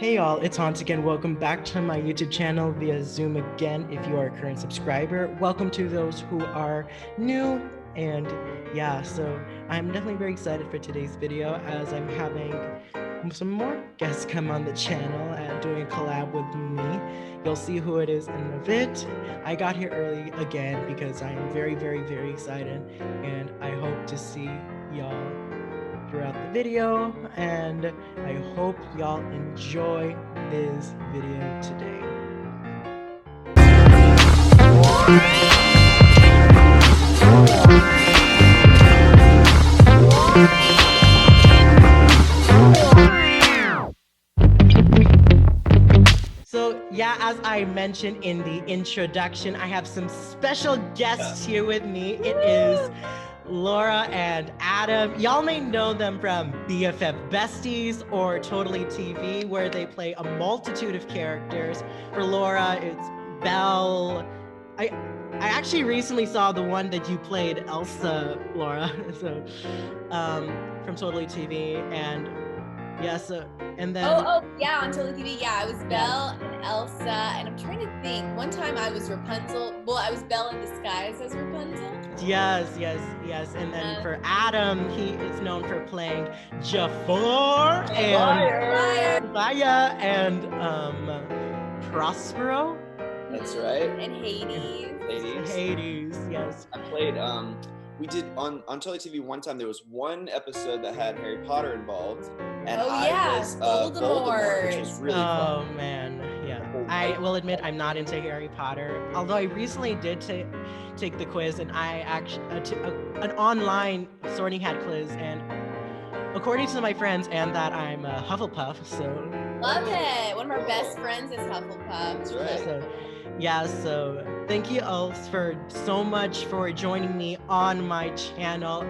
Hey y'all, it's Hans again. Welcome back to my YouTube channel via Zoom again. If you are a current subscriber, welcome to those who are new. And yeah, so I'm definitely very excited for today's video as I'm having some more guests come on the channel and doing a collab with me. You'll see who it is in a bit. I got here early again because I am very, very, very excited, and I hope to see y'all throughout the video, and I hope y'all enjoy this video today. So yeah, as I mentioned in the introduction, I have some special guests here with me. It is Laura and Adam. Y'all may know them from BFF Besties or Totally TV, where they play a multitude of characters. For Laura, it's Belle. I actually recently saw the one that you played, Elsa, Laura. So from Totally TV, and yeah, so and then yeah, on Totally TV. Yeah, I was Belle and Elsa, and I'm trying to think. One time I was Rapunzel. Well, I was Belle in disguise as Rapunzel. Yes. And then for Adam, he is known for playing Jafar and Maya and Prospero. That's right. And Hades, yes. I played we did on Totally TV one time. There was one episode that had Harry Potter involved, and I was Voldemort, which was really fun. Oh man, yeah. I will admit I'm not into Harry Potter, although I recently did take the quiz, and I actually an online Sorting Hat quiz, and according to my friends, and that I'm a Hufflepuff, so love it. One of our best friends is Hufflepuff. That's right. So thank you all so much for joining me on my channel.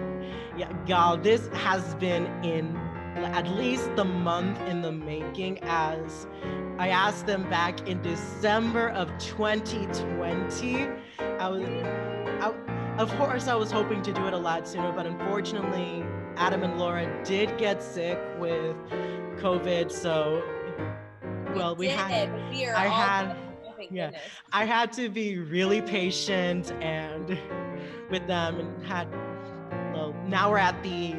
Yeah, y'all, this has been in at least the month in the making, as I asked them back in December of 2020. Of course, I was hoping to do it a lot sooner, but unfortunately, Adam and Laura did get sick with COVID, so I had to be really patient and with them, and now we're at the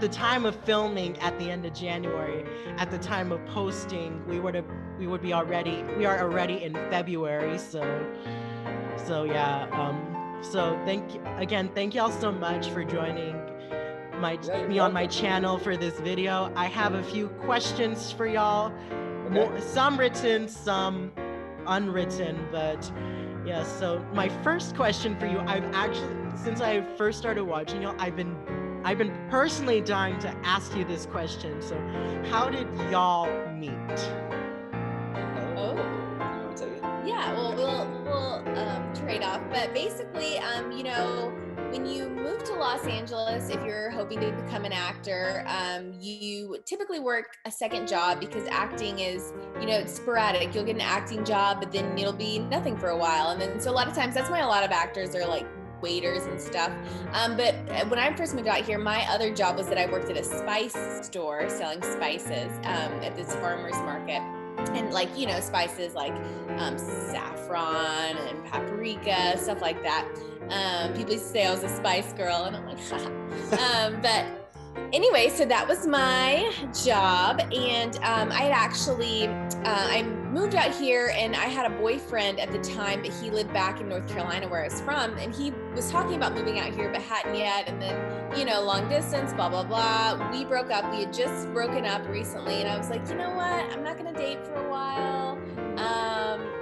time of filming at the end of January. At the time of posting, we are already in February. So yeah. So thank y'all so much for joining me on my channel for this video. I have a few questions for y'all. Some written, some unwritten, but yeah. So my first question for you, since I first started watching y'all, I've been personally dying to ask you this question. So how did y'all meet? Yeah, well, we'll trade off, but basically, when you move to Los Angeles, if you're hoping to become an actor, you typically work a second job because acting is, it's sporadic. You'll get an acting job, but then it'll be nothing for a while. And then, so a lot of times that's why a lot of actors are like waiters and stuff. But when I first moved out here, my other job was that I worked at a spice store selling spices at this farmer's market. And spices like saffron and paprika, stuff like that. People used to say I was a spice girl, and I'm like, haha. But anyway, so that was my job, and I had actually, I moved out here, and I had a boyfriend at the time, but he lived back in North Carolina where I was from, and he was talking about moving out here, but hadn't yet, and then, long distance, blah, blah, blah. We broke up. We had just broken up recently, and I was like, you know what? I'm not going to date for a while.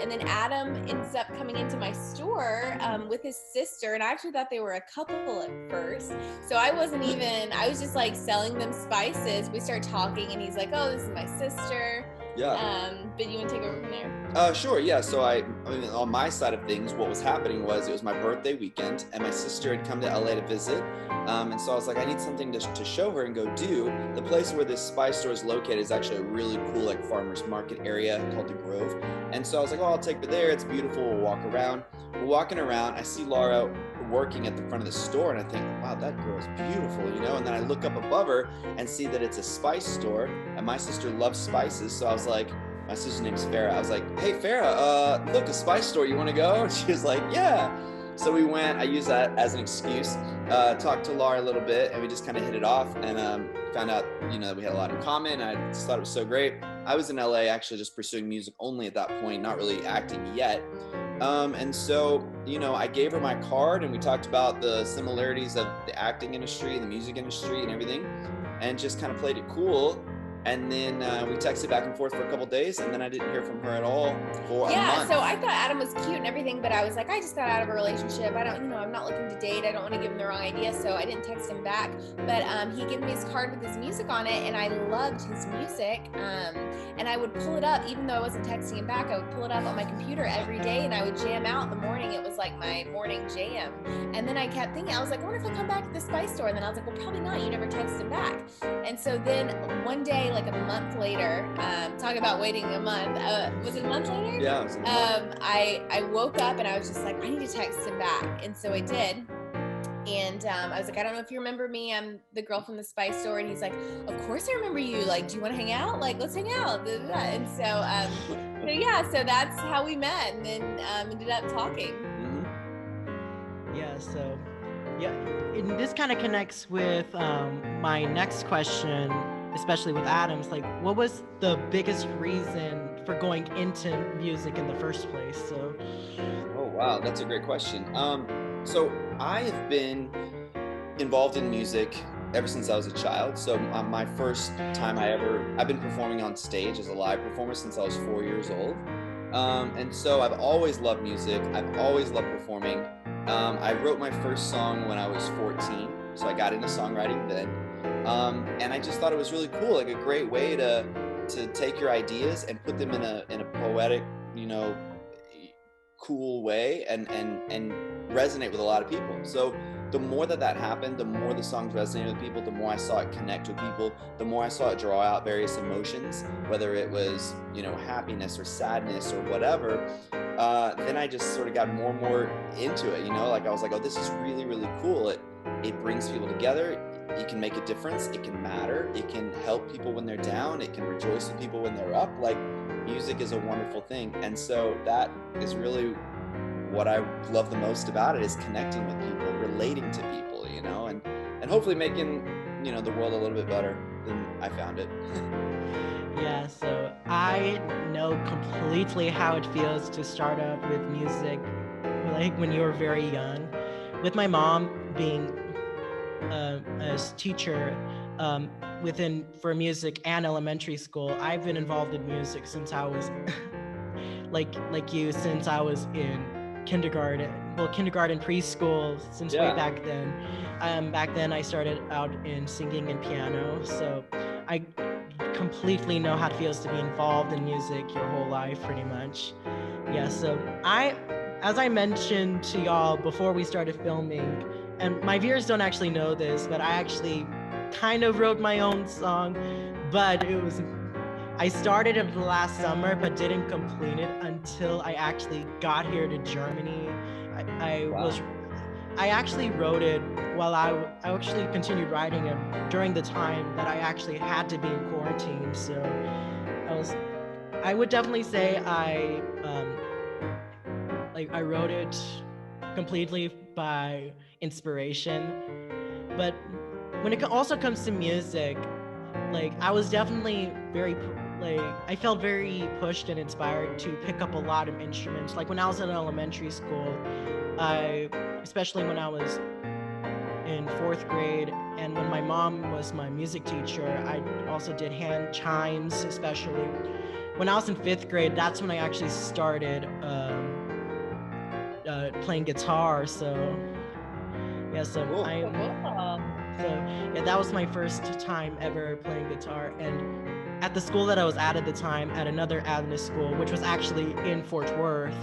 And then Adam ends up coming into my store with his sister, and I actually thought they were a couple at first. So I was just like selling them spices. We start talking, and he's like, oh, this is my sister. Yeah. But you want to take over from there? Sure. Yeah. So I mean, on my side of things, what was happening was it was my birthday weekend, and my sister had come to LA to visit. And so I was like, I need something to show her and go do. The place where this spice store is located is actually a really cool farmer's market area called the Grove. And so I was like, oh, I'll take her there. It's beautiful. We'll walk around. We're walking around. I see Laura working at the front of the store, and I think, wow, that girl is beautiful, you know? And then I look up above her and see that it's a spice store, and my sister loves spices. So I was like, my sister's name's Farah. I was like, hey, Farah, look, a spice store, you want to go? And she was like, yeah. So we went. I used that as an excuse, talked to Laura a little bit, and we just kind of hit it off, and found out, you know, that we had a lot in common. I just thought it was so great. I was in LA actually just pursuing music only at that point, not really acting yet. And so, you know, I gave her my card, and we talked about the similarities of the acting industry, the music industry, and everything, and just kind of played it cool. And then we texted back and forth for a couple days, and then I didn't hear from her at all for a month. So I thought Adam was cute and everything, but I was like, I just got out of a relationship. I don't, you know, I'm not looking to date. I don't want to give him the wrong idea, so I didn't text him back. But he gave me his card with his music on it, and I loved his music. And I would pull it up, even though I wasn't texting him back. I would pull it up on my computer every day, and I would jam out in the morning. It was like my morning jam. And then I kept thinking, I was like, I wonder if he'll come back to the spice store. And then I was like, well, probably not. You never texted him back. And so then one day, like a month later, talk about waiting a month. Was it a month later? Yeah, it was a month. I woke up and I was just like, I need to text him back. And so I did. And I was like, I don't know if you remember me. I'm the girl from the spice store. And he's like, of course I remember you. Like, do you want to hang out? Like, let's hang out. And so, so that's how we met, and then ended up talking. Mm-hmm. Yeah, so, yeah, and this kind of connects with my next question, especially with Adam's. Like, what was the biggest reason for going into music in the first place? So, oh wow, that's a great question. So I have been involved in music ever since I was a child. So my first time I've been performing on stage as a live performer since I was 4 years old. And so I've always loved music. I've always loved performing. I wrote my first song when I was 14, so I got into songwriting then. And I just thought it was really cool, like a great way to take your ideas and put them in a poetic, you know, cool way and resonate with a lot of people. So the more that happened, the more the songs resonated with people, the more I saw it connect with people, the more I saw it draw out various emotions, whether it was, you know, happiness or sadness or whatever. Then I just sort of got more and more into it, you know, like I was like, oh, this is really, really cool. It brings people together. It can make a difference. It can matter. It can help people when they're down. It can rejoice with people when they're up. Like, music is a wonderful thing. And so that is really what I love the most about it, is connecting with people, relating to people, you know, and hopefully making, you know, the world a little bit better than I found it. Yeah, so I know completely how it feels to start up with music, like when you were very young. With my mom being a teacher for music and elementary school, I've been involved in music since I was since I was in kindergarten, preschool, since way back then. Back then I started out in singing and piano, so I completely know how it feels to be involved in music your whole life, pretty much. Yeah, so as I mentioned to y'all before we started filming, and my viewers don't actually know this, but I actually kind of wrote my own song, but I started it last summer, but didn't complete it until I actually got here to Germany. I actually wrote it while I actually continued writing it during the time that I actually had to be in quarantine. So I would definitely say I wrote it completely by inspiration. But when it also comes to music, like, I was definitely I felt very pushed and inspired to pick up a lot of instruments. Like when I was in elementary school, especially when I was in 4th grade, and when my mom was my music teacher, I also did hand chimes, especially. When I was in 5th grade, that's when I actually started playing guitar. So yeah, so Cool. that was my first time ever playing guitar. And at the school that I was at the time, at another Adventist school, which was actually in Fort Worth,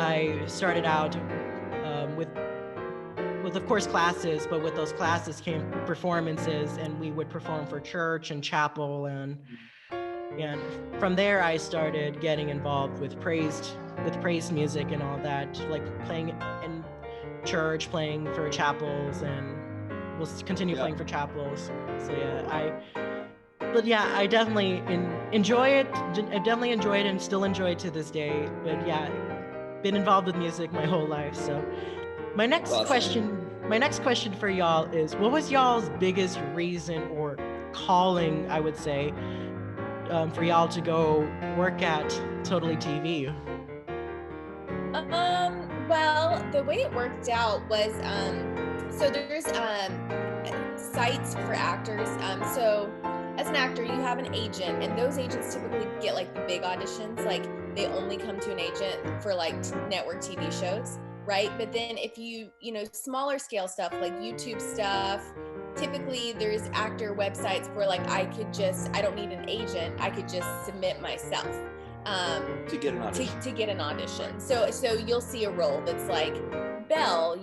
I started out with of course classes, but with those classes came performances, and we would perform for church and chapel, and And from there, I started getting involved with praise music and all that, like playing in church, playing for chapels, and we'll continue playing for chapels. So I definitely enjoy it. I definitely enjoy it and still enjoy it to this day. But yeah, been involved with music my whole life. So my next question for y'all is, what was y'all's biggest reason or calling, I would say, for y'all to go work at Totally TV? Well, the way it worked out was, so there's sites for actors. So as an actor, you have an agent, and those agents typically get like the big auditions. Like they only come to an agent for like network TV shows, right? But then if you smaller scale stuff like YouTube stuff, typically there's actor websites where like I don't need an agent. I could just submit myself. To get an audition. To get an audition. So you'll see a role that's like Belle,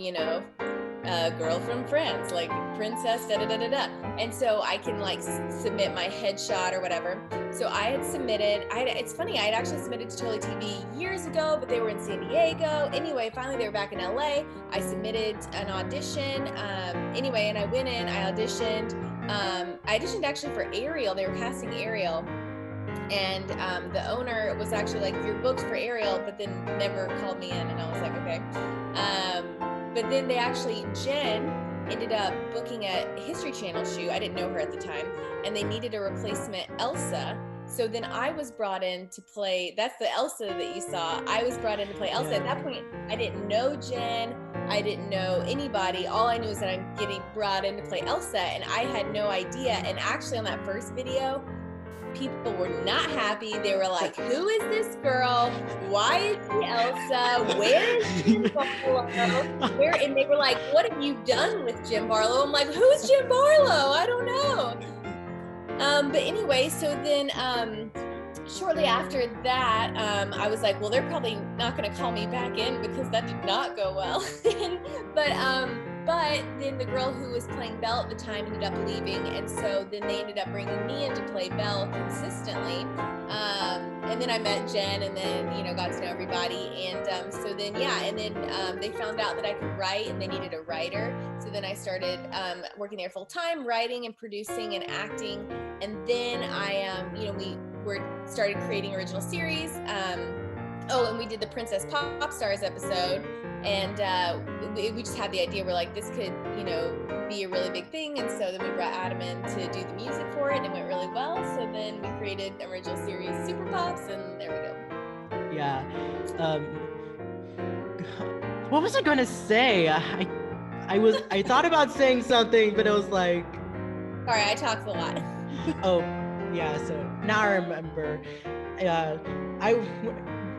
a girl from France, like princess, da-da-da-da-da. And so I can like submit my headshot or whatever. So I had submitted, it's funny, I had actually submitted to Totally TV years ago, but they were in San Diego. Anyway, finally they were back in LA. I submitted an audition. And I went in, I auditioned. I auditioned actually for Ariel. They were casting Ariel. And the owner was actually like, "You're booked for Ariel," but then never called me in. And I was like, okay. But then Jen ended up booking a History Channel shoot. I didn't know her at the time. And they needed a replacement Elsa. So then I was brought in to play, that's the Elsa that you saw. I was brought in to play Elsa. At that point, I didn't know Jen. I didn't know anybody. All I knew is that I'm getting brought in to play Elsa. And I had no idea. And actually on that first video, people were not happy. They were like, "Who is this girl? Why is she Elsa? Where is Jim Barlow? And they were like, "What have you done with Jim Barlow?" I'm like, "Who's Jim Barlow? I don't know." But anyway, so then shortly after that, I was like, well, they're probably not going to call me back in because that did not go well. But then the girl who was playing Belle at the time ended up leaving, and so then they ended up bringing me in to play Belle consistently. And then I met Jen, and then got to know everybody, and so then they found out that I could write, and they needed a writer. So then I started working there full time, writing and producing and acting, and then we started creating original series. And we did the Princess Pop Stars episode, and we just had the idea. We're like, this could, be a really big thing. And so then we brought Adam in to do the music for it, and it went really well. So then we created the original series Super Pops, and there we go. Yeah. What was I going to say? I thought about saying something, but it was like... Sorry, I talked a lot. Oh, yeah. So now I remember.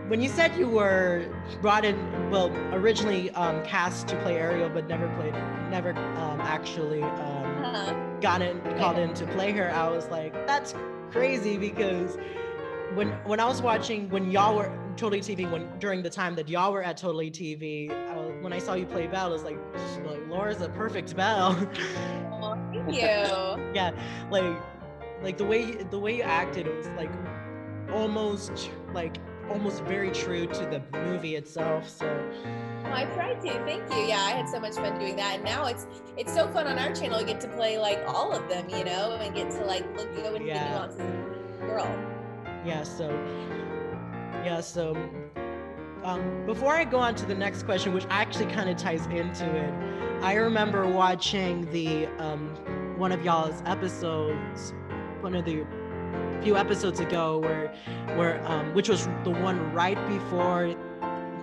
When you said you were brought in, well, originally cast to play Ariel, but never actually called in to play her, I was like, that's crazy, because when I was watching, when y'all were Totally TV, during the time that y'all were at Totally TV, when I saw you play Belle, I was like Laura's a perfect Belle. Oh, thank you. Yeah, like the way you acted, it was like almost very true to the movie itself. So I tried to. Thank you. Yeah, I had so much fun doing that, and now it's so fun on our channel to get to play like all of them, and get to like go into the nuances of the girl. So before I go on to the next question, which actually kind of ties into it, I remember watching the one of y'all's episodes, one of the few episodes ago, where which was the one right before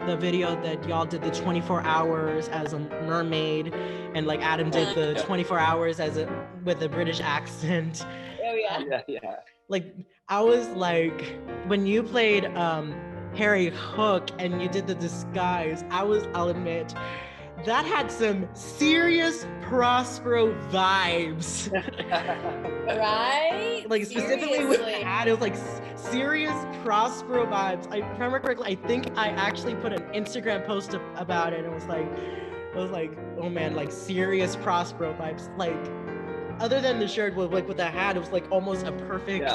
the video that y'all did the 24 hours as a mermaid, and like Adam did the 24 hours with a British accent. Oh yeah. Yeah. Like I was like, when you played Harry Hook and you did the disguise, I'll admit, that had some serious Prospero vibes. Right? Like specifically with that, it was like serious Prospero vibes. I remember correctly, I think I actually put an Instagram post about it, and it was like, oh man, like serious Prospero vibes. Like other than the shirt with the hat, it was like almost a perfect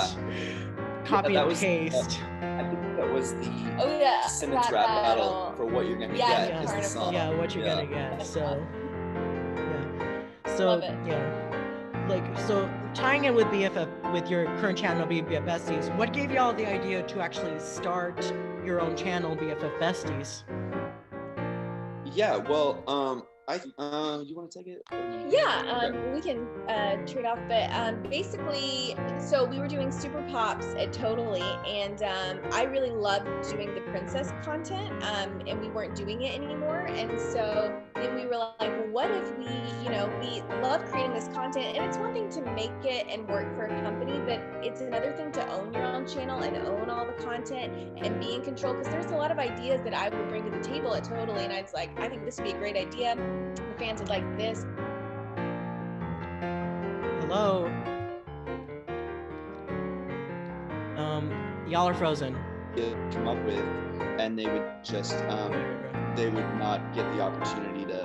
copy that and was, paste. I think that was the Simmons rap rap battle for what you're gonna get Yeah. is the song. Yeah, what you're gonna get. So Love it. like, so tying in with BFF, with your current channel BFF Besties, what gave y'all the idea to actually start your own channel BFF Besties? Yeah, well, you want to take it? Yeah, we can trade off, but basically, so we were doing Super Pops at Totally, and I really loved doing the princess content, and we weren't doing it anymore, and so then we were like, well, what if we love creating this content, and it's one thing to make it and work for a company, but it's another thing to own your own channel and own all the content and be in control, because there's a lot of ideas that I would bring to the table at Totally, and I was like, I think this would be a great idea. The fans would like this. Hello. Y'all are frozen. Come up with, and they would just they would not get the opportunity to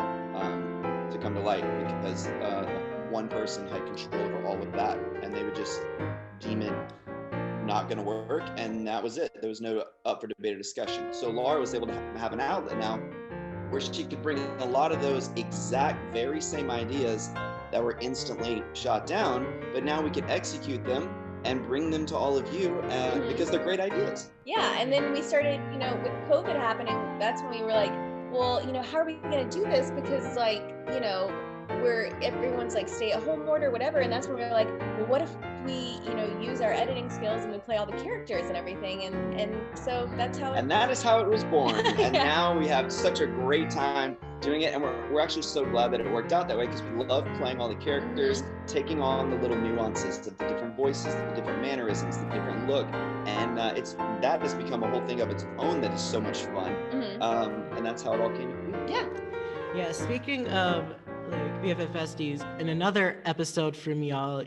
come to light because one person had control over all of that, and they would just deem it not going to work, and that was it. There was no up for debate or discussion. So Laura was able to have an outlet now where she could bring a lot of those exact very same ideas that were instantly shot down, but now we can execute them and bring them to all of you because they're great ideas. Yeah, and then we started, with COVID happening, that's when we were like, well, how are we going to do this? Because everyone's like stay at home order, whatever. And that's when we were like, well, what if we, use our editing skills and we play all the characters and everything. And so that's how that is how it was born. And now we have such a great time doing it. And we're actually so glad that it worked out that way, because we love playing all the characters, taking on the little nuances of the different voices, the different mannerisms, the different look. And that has become a whole thing of its own that is so much fun. And that's how it all came to be. Yeah, speaking of like BFF Besties, in another episode from y'all,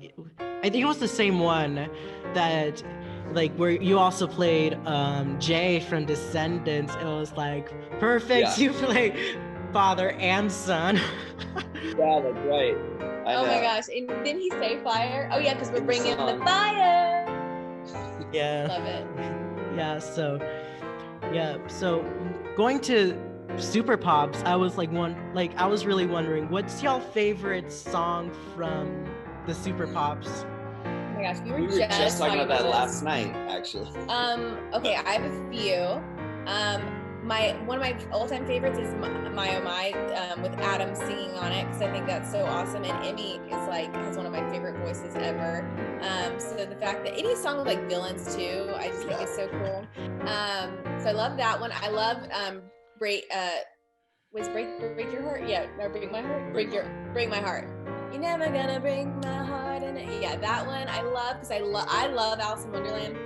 I think it was the same one that where you also played Jay from Descendants. It was like perfect. You play father and son. Yeah, that's right. Oh my gosh. And didn't he say fire? Oh yeah, because we're bringing the fire. Yeah. Love it. Yeah, so going to Super Pops, I was I was really wondering, what's y'all favorite song from the Super Pops? Oh my gosh, we were just talking about that last night, actually. Okay, I have a few. One of my all-time favorites is My Oh My, with Adam singing on it, because I think that's so awesome, and Emmy has one of my favorite voices ever. So the fact that any song with Villains too, I just think is so cool. So I love that one. I love break your heart? Yeah, no, break my heart. Break my heart. You're never gonna break my heart. And yeah, that one I love, because I love Alice in Wonderland.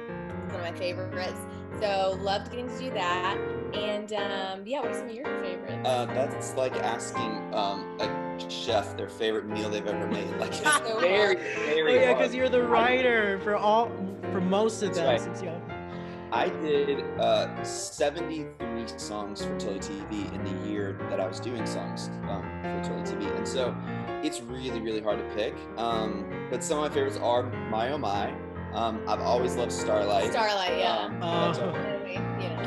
It's one of my favorites. So loved getting to do that. And what are some of your favorites? That's like asking a chef their favorite meal they've ever made. So very, very hard. Because you're the writer for most of them. Right. Since I did 73 songs for Totally TV in the year that I was doing songs for Totally TV, and so it's really, really hard to pick. But some of my favorites are My Oh My. I've always loved Starlight. Yeah.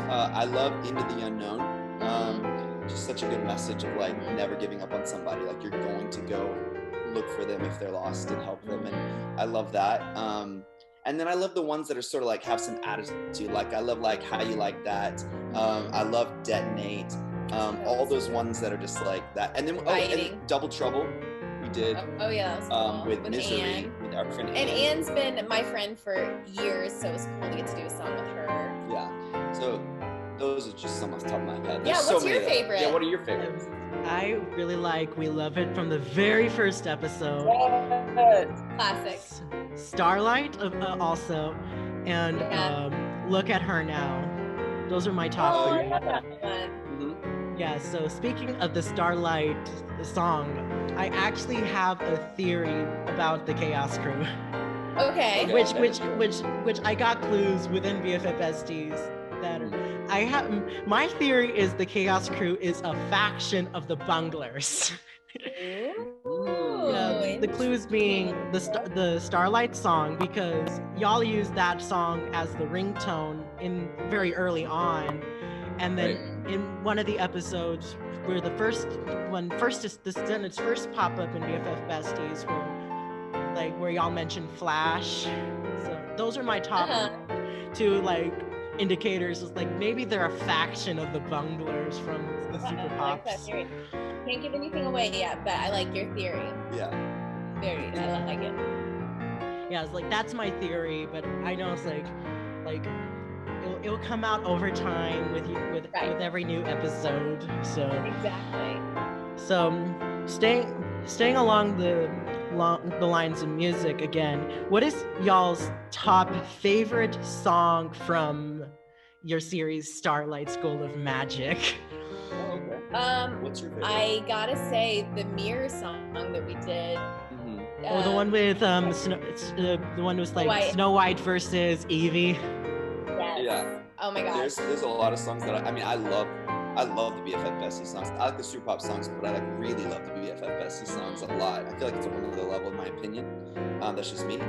I love Into the Unknown. Just such a good message of never giving up on somebody. You're going to go look for them if they're lost and help them, and I love that. And then I love the ones that are sort of have some attitude. I love How You Like That. I love Detonate. All those ones that are just like that. And then and Double Trouble we did. Oh yeah, that was cool. With Misery, Anne. with our friend Anne. And Anne's been my friend for years, so it was cool to get to do a song with her. Yeah. So those are just some off the top of my head. There's what's your favorite? Yeah, what are your favorites? I really like We Love It from the very first episode. Classic. Starlight also, and Look at Her Now. Those are my top three. Yeah, so speaking of the Starlight song, I actually have a theory about the Chaos Crew. Okay. Which I got clues within BFF Besties that my theory is the Chaos Crew is a faction of the Bunglers. Ooh, the clues being the Starlight song, because y'all used that song as the ringtone in very early on, and then in one of the episodes where the sentence first pop up in BFF Besties, where y'all mentioned Flash. So those are my top two like indicators. Is like maybe they're a faction of the bunglers from the Super Pops. I like that theory. Can't give anything away yet, but I like your theory. Yeah. I like it. Yeah, it's like that's my theory, but I know it's like it'll come out over time with every new episode. So exactly. So staying along the lines of music again, what is y'all's top favorite song from your series Starlight School of Magic? What's your favorite? I gotta say the Mirror song that we did. The one with the one was like Snow White versus Evie. Yes. Yeah. Oh my gosh. There's a lot of songs that I love the BFF Besties songs. I like the Super Pop songs, but I really love the BFF Besties songs a lot. I feel like it's a whole other level in my opinion. That's just me.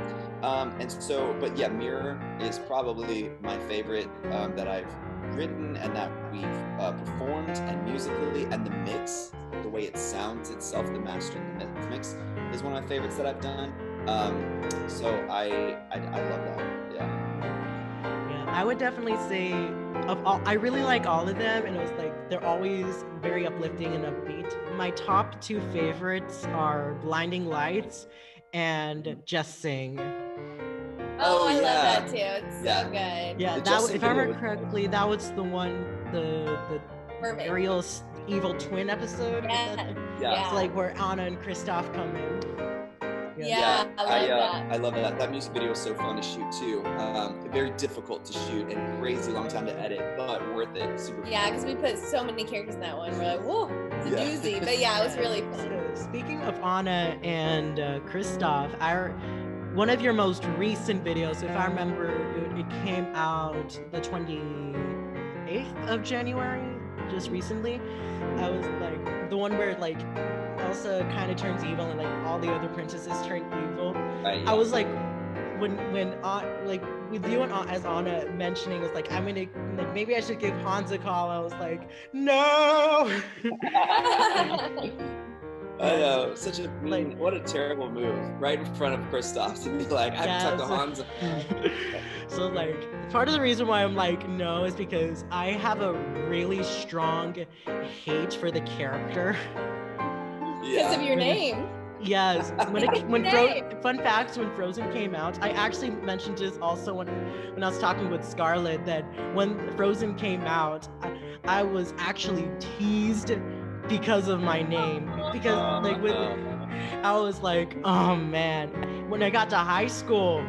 But yeah, Mirror is probably my favorite that I've written and that we've performed, and musically, and the mix, the way it sounds itself, the mastering, the mix is one of my favorites that I've done. So I love that. Yeah, I would definitely say I really like all of them, and it was like they're always very uplifting and upbeat. My top two favorites are Blinding Lights and Just Sing. Oh, I love that too. It's so good. Yeah, if I remember correctly, that was the one, the Ariel's evil twin episode. Yeah. It's like where Anna and Kristoff come in. Yeah, I love that. That music video was so fun to shoot too. Very difficult to shoot and crazy long time to edit, but worth it. Super fun. Yeah, because we put so many characters in that one. We're like, whoa, it's a doozy. But yeah, it was really fun. So, speaking of Anna and Kristoff, one of your most recent videos, if I remember, it came out the 28th of January, just recently. I was like the one where like Elsa kind of turns evil and like all the other princesses turn evil. Right, yeah. I was like, when like with you and as Anna mentioning, was like, I'm gonna like maybe I should give Hans a call. I was like, no. I know, such a mean, what a terrible move, right in front of Kristoff to be like, I have to talk to Hans. So like, part of the reason why I'm like, no, is because I have a really strong hate for the character. Because of your name. Yes. Fun facts, when Frozen came out, I actually mentioned this also when I was talking with Scarlett, that when Frozen came out, I was actually teased because of my name, because like I was like, oh man. When I got to high school,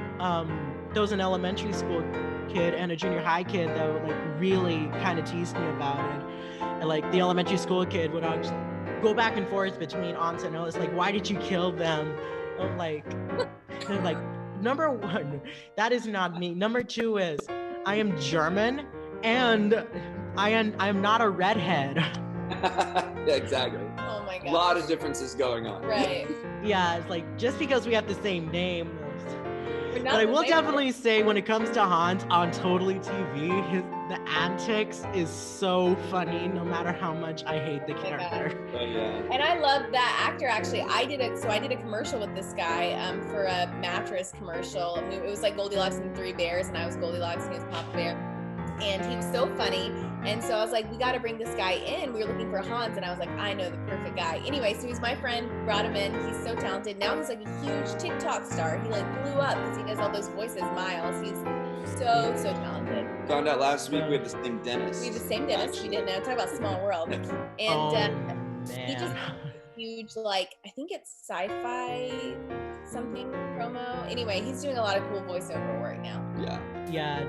there was an elementary school kid and a junior high kid that would like really kind of teased me about it. And like the elementary school kid would actually go back and forth between Ansa and Ellis, like, why did you kill them? I'm like, number one, that is not me. Number two is I am German and I am not a redhead. Yeah, exactly. Oh my god. A lot of differences going on. Right. Yeah, it's like just because we have the same name. But I will definitely say, when it comes to Hans on Totally TV, the antics is so funny, no matter how much I hate the character. Oh yeah. And I love that actor. Actually, I did a commercial with this guy for a mattress commercial. It was like Goldilocks and the Three Bears, and I was Goldilocks and he was Papa Bear. And he was so funny. And so I was like, we got to bring this guy in. We were looking for Hans, and I was like, I know the perfect guy. Anyway, so he's my friend, brought him in. He's so talented. Now he's like a huge TikTok star. He like blew up because he does all those voices. Miles, he's so talented. Found out last week we have the same dentist. We have the same dentist. We didn't know. Talk about small world. And he just huge, like, I think it's sci-fi something promo. Anyway, he's doing a lot of cool voiceover work now. Yeah,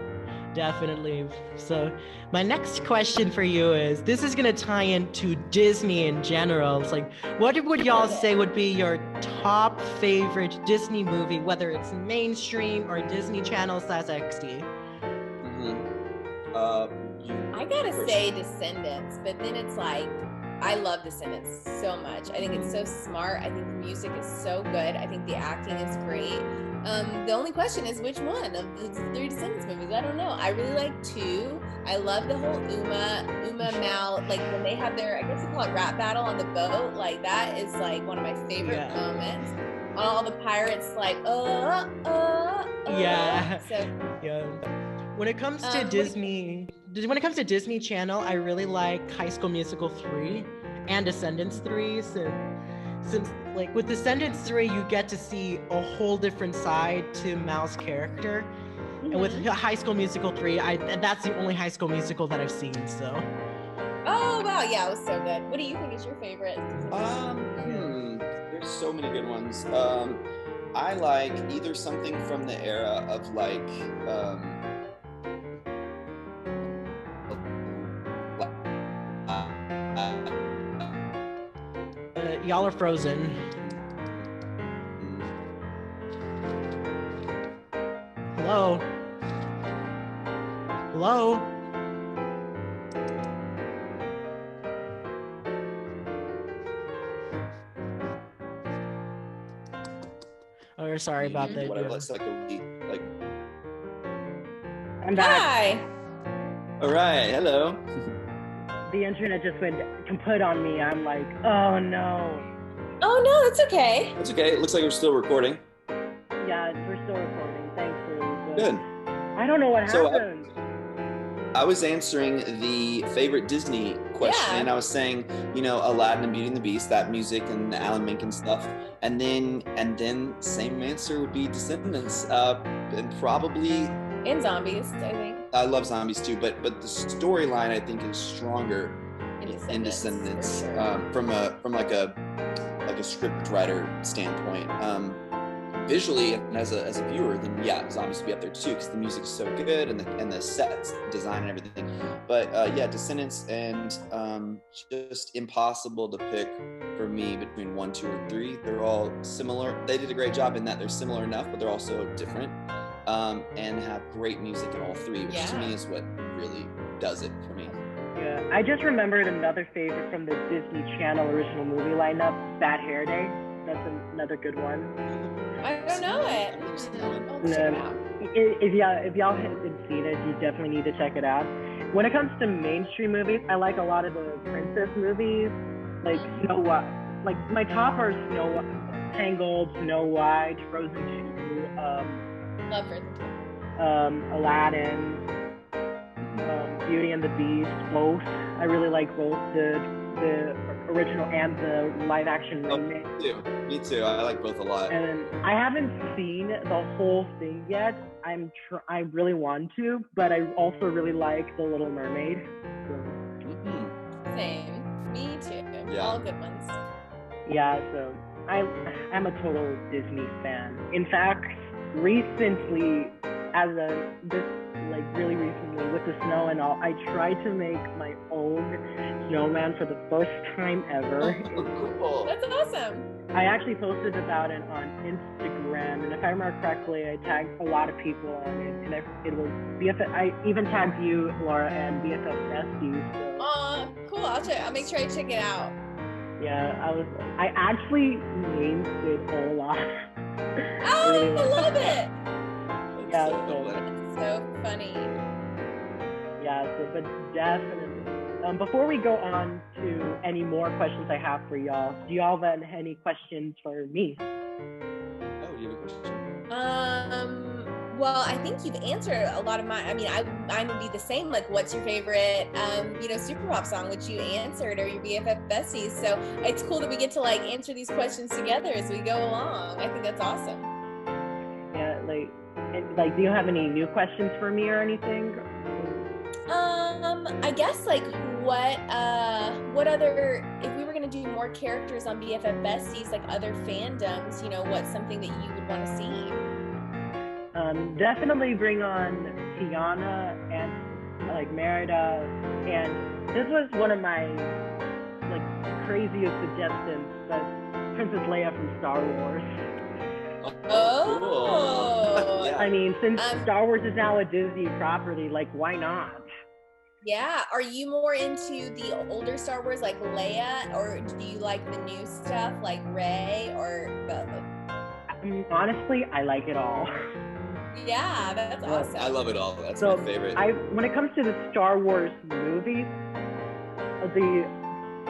definitely. So my next question for you is, this is going to tie into Disney in general. It's like, what would y'all say would be your top favorite Disney movie, whether it's mainstream or Disney Channel /XD? I gotta say Descendants, but then it's like, I love Descendants so much. I think it's so smart. I think the music is so good. I think the acting is great. The only question is which one of the 3 Descendants movies? I don't know. I really like 2. I love the whole Uma Mal, like when they have their, I guess you call it rap battle on the boat. Like that is like one of my favorite moments. All the pirates like, yeah. So yeah. When it comes to Disney Channel, I really like High School Musical 3 and Descendants 3. Since like with Descendants 3, you get to see a whole different side to Mal's character. And with High School Musical 3, that's the only High School Musical that I've seen, so. Oh, wow. Yeah, it was so good. What do you think is your favorite? There's so many good ones. I like either something from the era of like, y'all are frozen. Hello? Hello? Oh, we're sorry about that. Whatever, it's like like. I'm back. Hi. All right, hello. The internet just went kaput on me. I'm like, oh no. Oh no, it's okay. That's okay. It looks like we're still recording. Yeah, we're still recording. Thankfully. Good. I don't know what happened. I was answering the favorite Disney question, and I was saying, Aladdin and Beauty and the Beast, that music and the Alan Menken stuff, and then same answer would be Descendants, and probably And Zombies, I think. I love Zombies too, but the storyline I think is stronger in Descendants, sure. from a script writer standpoint. Visually and as a viewer, then Zombies would be up there too, because the music is so good and the set design and everything. But Descendants and just impossible to pick for me between 1, 2, or 3. They're all similar. They did a great job in that they're similar enough, but they're also different, and have great music in all 3, which to me is what really does it for me. Yeah, I just remembered another favorite from the Disney Channel original movie lineup, Bad Hair Day. That's another good one. I don't know it. And then, if y'all haven't seen it, you definitely need to check it out. When it comes to mainstream movies, I like a lot of the princess movies, like Snow White. Like my top are Tangled, Snow White, Frozen 2, Love Frozen 2. Aladdin, Beauty and the Beast. Both. I really like both the original and the live action remake. Me too. I like both a lot. And I haven't seen the whole thing yet. I really want to, but I also really like The Little Mermaid. Same. Me too. Yeah. All good ones. Yeah, so I'm a total Disney fan. In fact, recently, really recently with the snow and all, I tried to make my own snowman for the first time ever. Cool. That's awesome. I actually posted about it on Instagram, and if I remember correctly, I tagged a lot of people on it, and it was BFF. I even tagged you, Laura, and BFF Besties. So. Cool. I'll make sure I check it out. Yeah, I actually named it Olaf. Oh, I love it. Yeah, That's so funny. Yeah, but definitely. Before we go on to any more questions I have for y'all, do y'all have any questions for me? Oh, you have a question? Well, I think you've answered a lot of mine. I mean, mine would be the same. Like, what's your favorite, super pop song, which you answered, or your BFF Besties. So it's cool that we get to answer these questions together as we go along. I think that's awesome. Yeah, do you have any new questions for me or anything? I guess what other, if we were gonna do more characters on BFF Besties, other fandoms, what's something that you would want to see? Definitely bring on Tiana and Merida, and this was one of my craziest suggestions, but Princess Leia from Star Wars. Oh, cool. Yeah. I mean, since Star Wars is now a Disney property, why not? Yeah. Are you more into the older Star Wars like Leia, or do you like the new stuff like Rey, or both? Honestly, I like it all. Yeah, that's awesome. I love it all. That's So my favorite. when it comes to the Star Wars movies,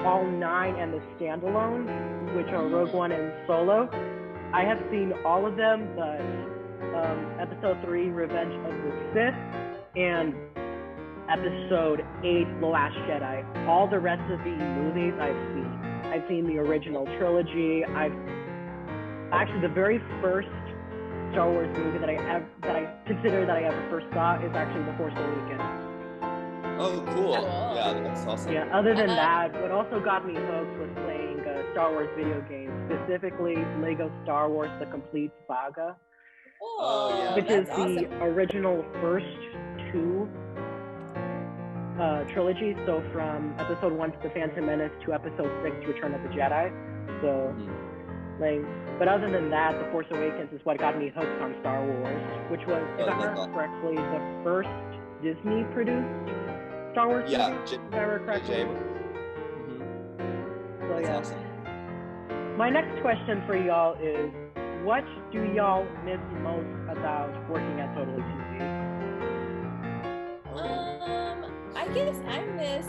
all 9 and the standalone, which are Rogue One and Solo, I have seen all of them, but Episode 3, Revenge of the Sith, and Episode 8, The Last Jedi. All the rest of the movies I've seen. I've seen the original trilogy. Actually, the very first Star Wars movie that I consider that I ever first saw is actually The Force Awakens. Oh, cool. Yeah, that's awesome. Yeah, other than that, what also got me hooked was playing Star Wars video games, specifically Lego Star Wars The Complete Saga, which is the original first 2 trilogies. So from Episode 1 to The Phantom Menace to Episode 6, Return of the Jedi. So, but other than that, The Force Awakens is what got me hooked on Star Wars, which was, if I remember correctly, the first Disney-produced Star Wars movie, if I remember correctly. So yeah. Awesome. My next question for y'all is, what do y'all miss most about working at Totally TV? I guess I miss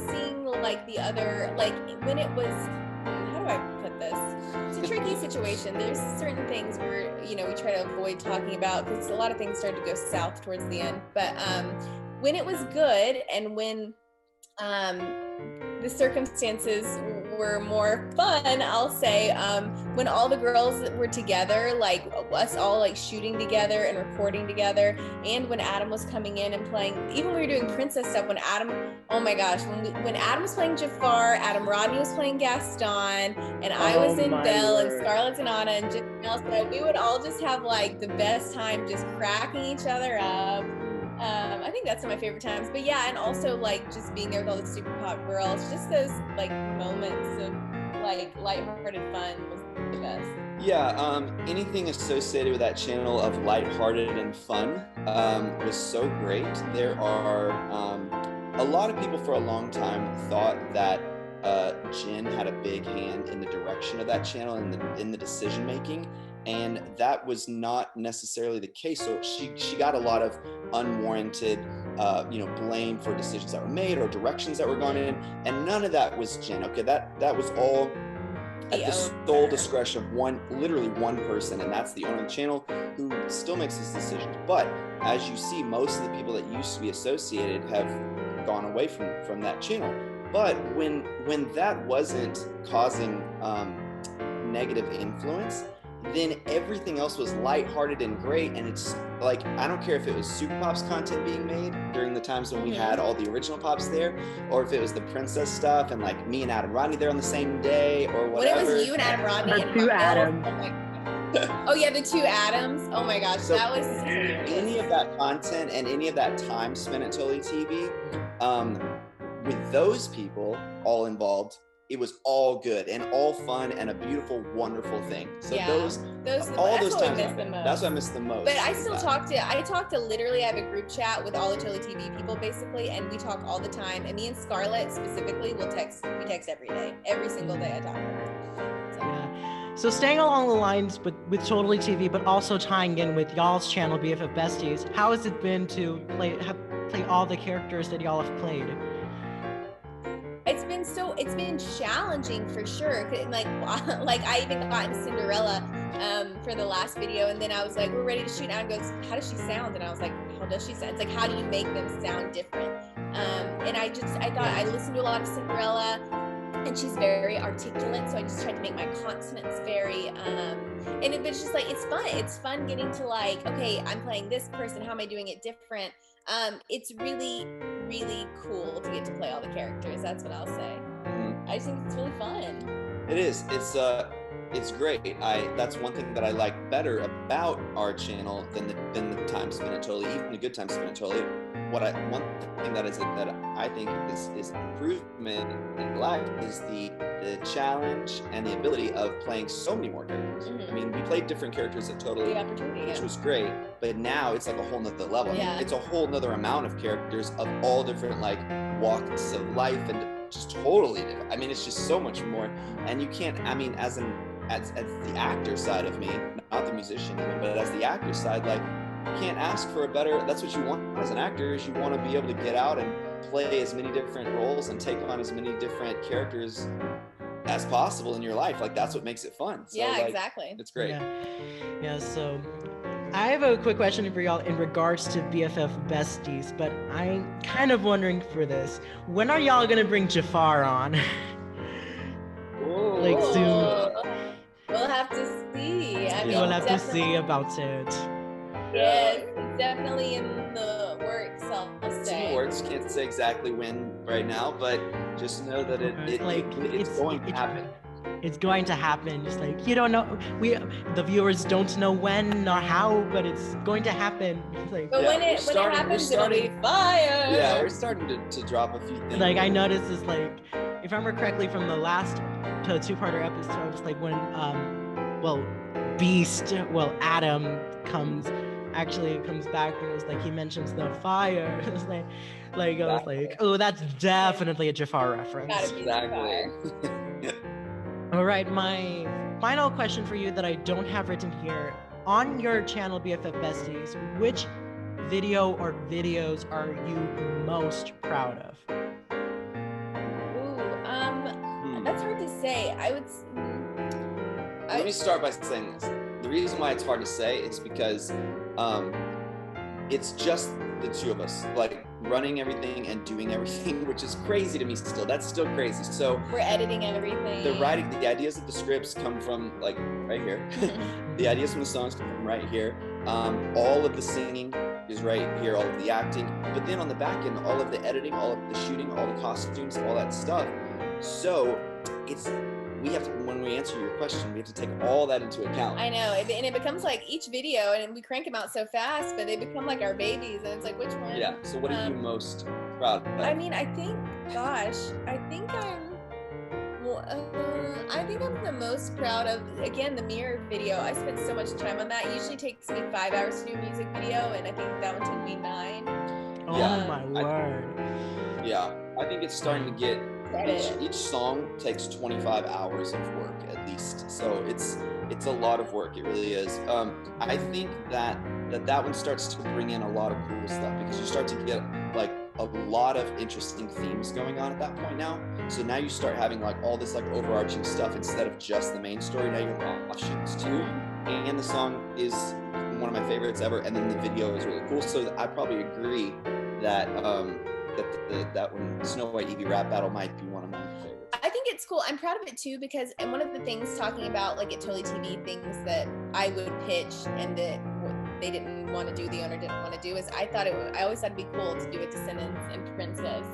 seeing like the other, like when it was, how do I put this? It's a tricky situation. There's certain things where, we try to avoid talking about because a lot of things started to go south towards the end. But when it was good and when the circumstances were more fun, I'll say, when all the girls were together, like us all like shooting together and recording together, and when Adam was coming in and playing, even when we were doing princess stuff, when Adam, oh my gosh, when Adam was playing Jafar, Adam Rodney was playing Gaston, and I was in Belle, and Scarlett and Anna, and Janelle, so we would all just have like the best time just cracking each other up. I think that's one of my favorite times. But yeah, and also like just being there with all the super pop girls, just those like moments of like lighthearted fun was the best. Yeah, anything associated with that channel of lighthearted and fun was so great. There are a lot of people for a long time thought that Jen had a big hand in the direction of that channel and in the decision making. And that was not necessarily the case. So she got a lot of unwarranted, blame for decisions that were made or directions that were gone in, and none of that was Jen. Okay, that was all at the sole discretion of literally one person, and that's the owner of the channel who still makes these decisions. But as you see, most of the people that used to be associated have gone away from that channel. But when that wasn't causing negative influence, then everything else was lighthearted and great. And it's like, I don't care if it was Super Pops content being made during the times when we had all the original Pops there, or if it was the princess stuff and like me and Adam Rodney there on the same day or whatever. When it was you and Adam Rodney and 2 Adams. Oh yeah, the 2 Adams. Oh my gosh, So that was any of that content and any of that time spent at Totally TV, with those people all involved, it was all good and all fun and a beautiful, wonderful thing. So those times, that's what I miss the most. But I still talk to literally, I have a group chat with all the Totally TV people basically, and we talk all the time. And me and Scarlett specifically we text every day, every single day I talk to her. So. Yeah. So staying along the lines with Totally TV, but also tying in with y'all's channel, BFF Besties, how has it been to play all the characters that y'all have played? It's been challenging for sure. Like I even got into Cinderella for the last video, and then I was like, we're ready to shoot. And Adam goes, how does she sound? And I was like, how does she sound? It's like, how do you make them sound different? And I thought I listened to a lot of Cinderella, and she's very articulate, so I just tried to make my consonants very and it's just like, it's fun getting to like, okay, I'm playing this person, how am I doing it different? It's really, really cool to get to play all the characters. That's what I'll say. I just think it's really fun. It is. it's great. That's one thing that I like better about our channel than the time spent at Totally, even the good time spent at Totally. One thing that I think is an improvement in life is the challenge and the ability of playing so many more characters. I mean, we played different characters at Totally, which was great, but now it's like a whole nother level. I mean, it's a whole nother amount of characters of all different like walks of life and just totally different. I mean, it's just so much more, and you can't. I mean, as the actor side of me, not the musician, but as the actor side, like. You can't ask for a better, that's what you want as an actor, is you want to be able to get out and play as many different roles and take on as many different characters as possible in your life. Like, that's what makes it fun. So, like, exactly. It's great. Yeah, so I have a quick question for y'all in regards to BFF Besties, but I'm kind of wondering for this. When are y'all going to bring Jafar on? Like, soon? We'll have to see. I mean, we'll have to see about it. Yes, it's definitely in the works, I'll say. It's in the works. Can't say exactly when right now, but just know that it's going to happen. It's going to happen. Just like, you don't know, the viewers don't know when or how, but it's going to happen. Like, but when it happens, it'll be fire. Yeah, we're starting to drop a few things. Like, I noticed this, like, if I remember correctly from the last two-parter episode, just like when Adam comes back and it's like he mentions the fire. It's like I was like, oh, that's definitely a Jafar reference. Exactly. All right, my final question for you that I don't have written here. On your channel, BFF Besties, which video or videos are you most proud of? That's hard to say. Let me start by saying this. The reason why it's hard to say is because it's just the two of us, like running everything and doing everything, which is crazy to me still. That's still crazy. So we're editing everything. The ideas of the scripts come from like right here. The ideas from the songs come from right here. All of the singing is right here, all of the acting. But then on the back end, all of the editing, all of the shooting, all the costumes, all that stuff. So we have to, when we answer your question, we have to take all that into account. I know, and it becomes like each video, and we crank them out so fast, but they become like our babies, and it's like, which one? Yeah, so what are you most proud of? I mean, I think I'm the most proud of, again, the mirror video. I spent so much time on that. It usually takes me 5 hours to do a music video, and I think that one took me 9. Oh my word. I think it's starting to get, each song takes 25 hours of work at least. So it's a lot of work. It really is. I think that one starts to bring in a lot of cool stuff because you start to get like a lot of interesting themes going on at that point now. So now you start having like all this like overarching stuff instead of just the main story. Now you have offshoots too. And the song is one of my favorites ever. And then the video is really cool. So I probably agree that that when Snow White Eevee rap battle might be one of my favorites. I think it's cool. I'm proud of it too because, and one of the things talking about like at Totally TV, things that I would pitch and that they didn't want to do, the owner didn't want to do, is I always thought it'd be cool to do a Descendants and Princess,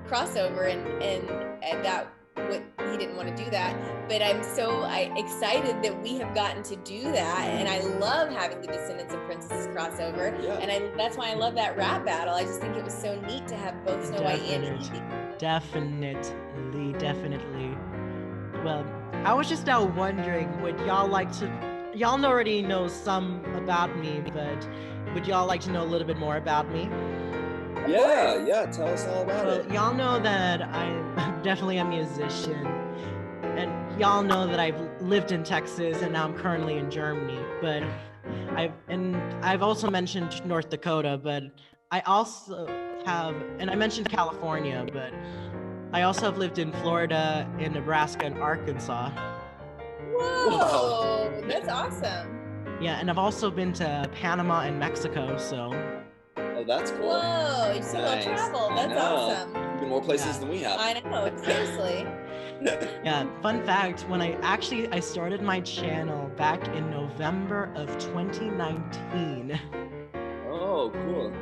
crossover, and that he didn't want to do that, but I'm so excited that we have gotten to do that, and I love having the Descendants and Princesses crossover, and that's why I love that rap battle. I just think it was so neat to have both Snow White and Eevee. Definitely. Well, I was just now wondering, would y'all like to, y'all already know some about me, but would y'all like to know a little bit more about me? Yeah, tell us all about it. Y'all know that I'm definitely a musician, and y'all know that I've lived in Texas and now I'm currently in Germany, but I've also mentioned North Dakota, but I also have, and I mentioned California, but I also have lived in Florida, in Nebraska, and Arkansas. Whoa, that's awesome. Yeah, and I've also been to Panama and Mexico, so. Oh, that's cool. Whoa, you still nice. Travel. That's awesome. Even more places than we have. I know, seriously. Yeah, fun fact, when I started my channel back in November of 2019. Oh, cool.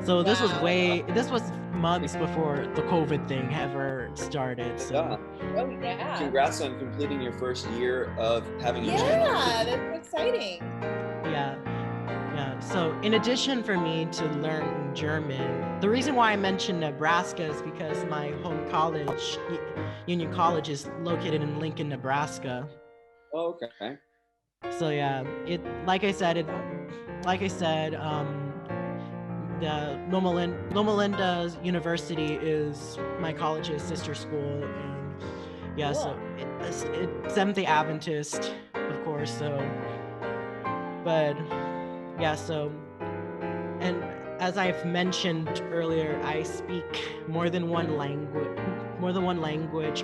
So this was Wow. this was months before the COVID thing ever started. So Yeah. Oh yeah. Congrats on completing your first year of having a Yeah, channel. that's exciting. yeah. Yeah. So in addition for me to learn German, the reason why I mentioned Nebraska is because my home college, Union College, is located in Lincoln, Nebraska. Oh, okay. So yeah, like I said, the Loma Linda University is my college's sister school, and yeah, Cool. so it's Seventh-day Adventist, of course. So, but yeah, so, and as I've mentioned earlier, I speak more than one language.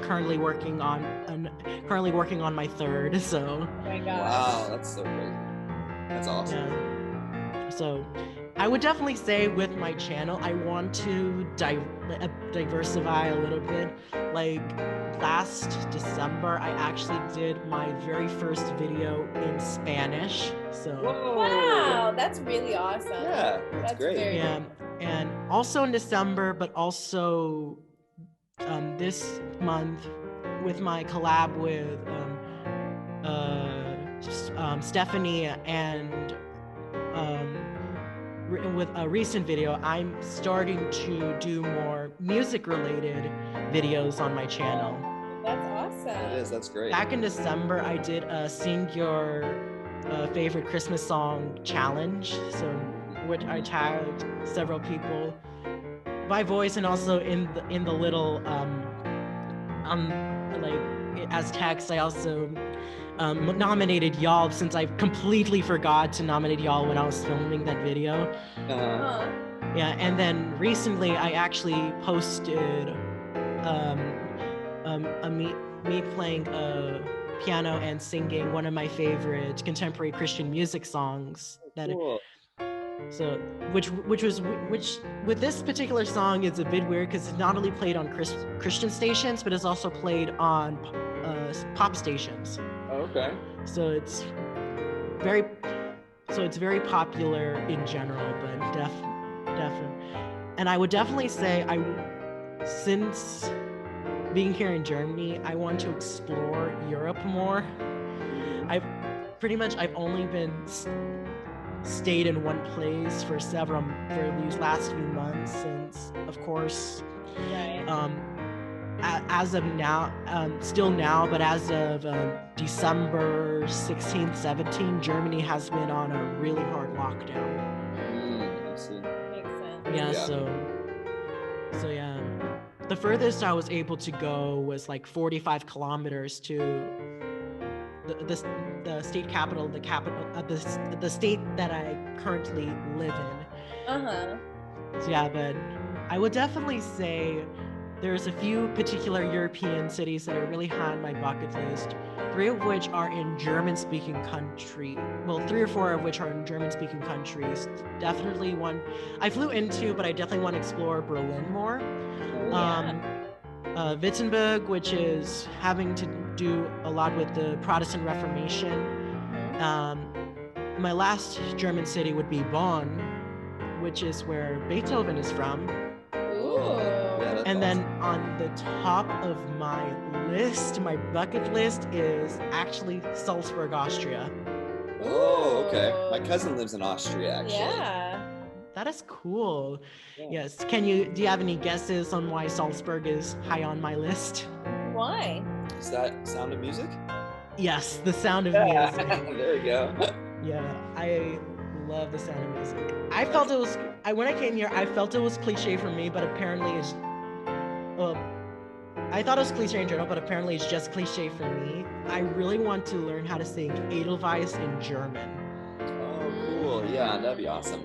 Currently working on my third. So. Oh my gosh. Wow, that's so crazy. That's awesome. Yeah. So I would definitely say with my channel, I want to diversify a little bit. Like last December, I actually did my very first video in Spanish. So Whoa. Wow, that's really awesome. Yeah, that's great. Very yeah, and also in December, but also this month with my collab with Stephanie and with a recent video, I'm starting to do more music related videos on my channel. That's awesome. It is, that's great. Back in December, I did a sing your favorite Christmas song challenge, so which I tagged several people by voice and also in the little like as text. I also nominated y'all, since I completely forgot to nominate y'all when I was filming that video. Huh. Yeah, and then recently I actually posted me playing piano and singing one of my favorite contemporary Christian music songs. Cool. So which with this particular song is a bit weird because it's not only played on Christian stations, but it's also played on pop stations. Okay. So it's very popular in general, but definitely. And I would definitely say since being here in Germany, I want to explore Europe more. I've only been stayed in one place for these last few months, since of course Right. as of now, still now, but as of December 16th, 17th, Germany has been on a really hard lockdown. I see. Makes sense. Yeah, Yeah. so yeah. The furthest I was able to go was like 45 kilometers to the state capital, the state that I currently live in. Uh-huh. So yeah, but I would definitely say there's a few particular European cities that are really high on my bucket list, 3 of which are in German-speaking country. Well, 3 or 4 of which are in German-speaking countries. Definitely one I flew into, but I definitely want to explore Berlin more. Wittenberg, which is having to do a lot with the Protestant Reformation. My last German city would be Bonn, which is where Beethoven is from. Ooh. Yeah, And then awesome. on the top of my list, my bucket list, is actually Salzburg, Austria. Oh, okay. My cousin lives in Austria, actually. Yeah. That is cool. Yeah. Yes. Do you have any guesses on why Salzburg is high on my list? Why? Is that Sound of Music? Yes, the sound of Yeah. music. There you go. Yeah, I love the sound of music. When I came here, I felt it was cliche for me, but apparently it's, I thought it was cliche in general, but apparently it's just cliche for me. I really want to learn how to sing Edelweiss in German. Oh, cool. Yeah, that'd be awesome.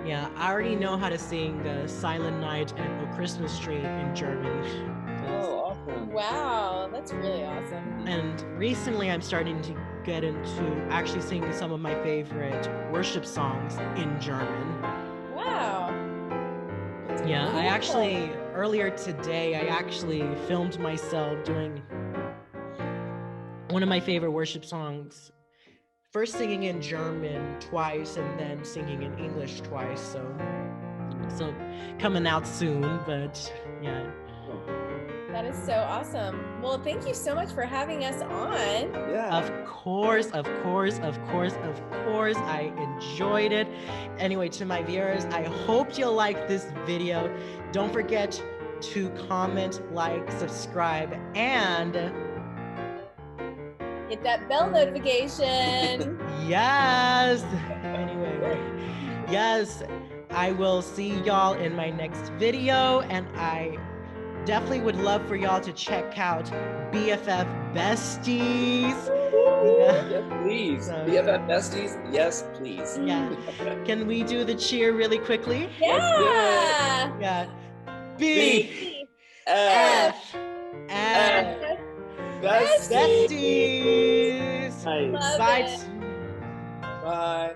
Yeah, I already know how to sing Silent Night and O Christmas Tree in German. Oh, awesome. Wow, that's really awesome. And recently I'm starting to get into actually singing some of my favorite worship songs in German. Wow. Yeah, I Cool. actually, earlier today, I actually filmed myself doing one of my favorite worship songs, first singing in German twice and then singing in English twice. So so coming out soon, but yeah. That is so awesome. Well, thank you so much for having us on. Yeah. Of course. I enjoyed it. Anyway, to my viewers, I hope you like this video. Don't forget to comment, like, subscribe, and hit that bell notification. yes. Anyway, yes, I will see y'all in my next video, and I definitely would love for y'all to check out BFF Besties. Yeah. Yes, please. So, BFF Besties, yes, please. yeah. Can we do the cheer really quickly? Yeah. Yeah. BFF and Besties. Besties. Nice. Love Bye. it. Bye.